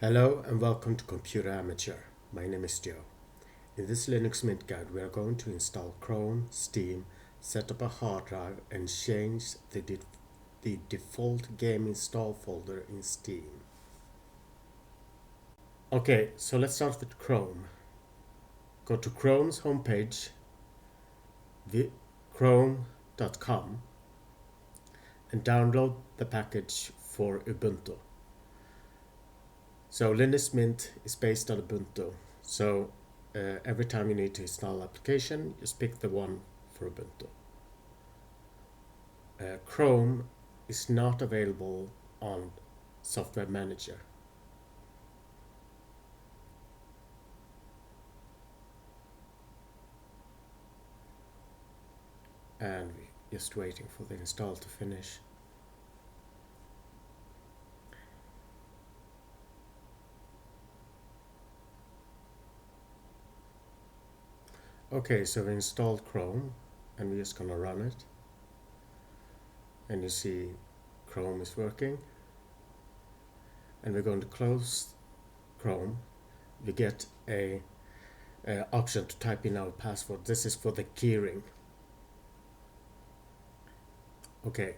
Hello and welcome to Computer Amateur. My name is Joe. In this Linux Mint guide we are going to install Chrome, Steam, set up a hard drive and change the default game install folder in Steam. Okay, so let's start with Chrome. Go to Chrome's homepage, chrome.com, and download the package for Ubuntu. So Linux Mint is based on Ubuntu. So every time you need to install an application, just pick the one for Ubuntu. Chrome is not available on Software Manager. And we're just waiting for the install to finish. Okay, so we installed Chrome and we're just gonna run it. And you see Chrome is working. And we're going to close Chrome. We get a option to type in our password. This is for the keyring. Okay,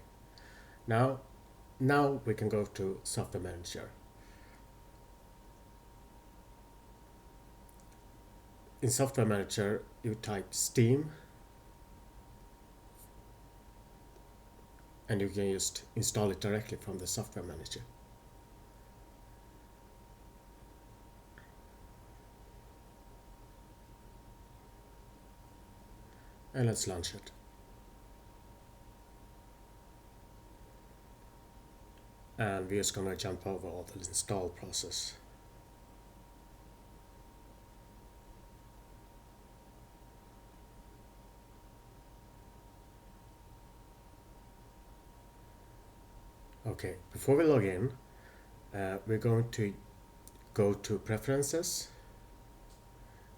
now we can go to Software Manager. In Software Manager, you type Steam, and you can just install it directly from the Software Manager. And let's launch it. And we're just going to jump over all the install process. Okay, before we log in, we're going to go to Preferences,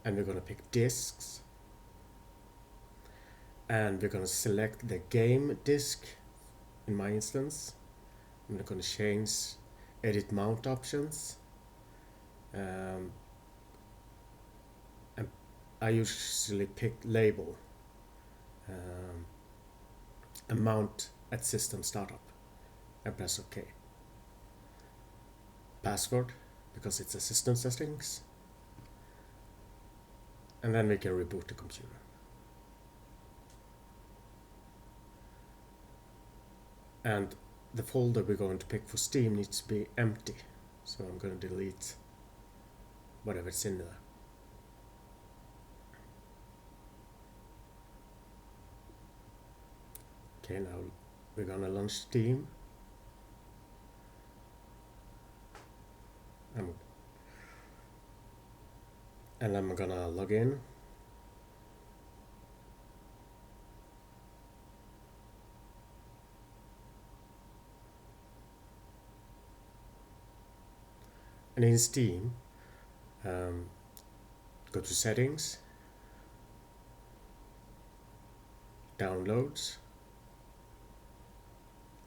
and we're going to pick Disks, and we're going to select the game disk in my instance. I'm going to change Edit Mount Options, and I usually pick Label and Mount at System Startup. And press OK. Password, because it's a system settings. And then we can reboot the computer. And the folder we're going to pick for Steam needs to be empty. So I'm going to delete whatever's in there. Okay, now we're going to launch Steam. And I'm gonna log in. And in Steam, go to Settings, Downloads,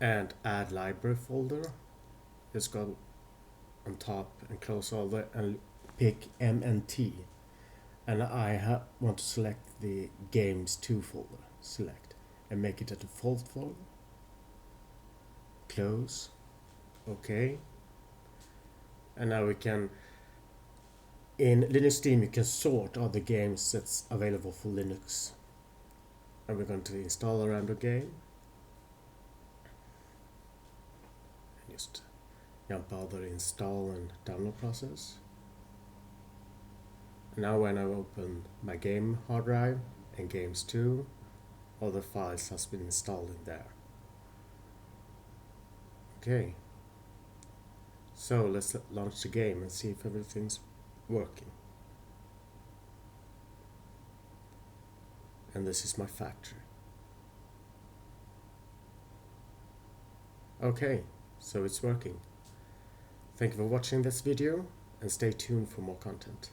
and Add Library folder. Just go on top and close all that and pick MNT. And I want to select the Games 2 folder. Select and make it a default folder. Close. OK. And now we can, in Linux Steam, you can sort all the games that's available for Linux. And we're going to install a random game. And just jump out the install and download process. Now when I open my game hard drive and Games 2, all the files has been installed in there. Okay, so let's launch the game and see if everything's working. And this is my factory. Okay, so it's working. Thank you for watching this video and stay tuned for more content.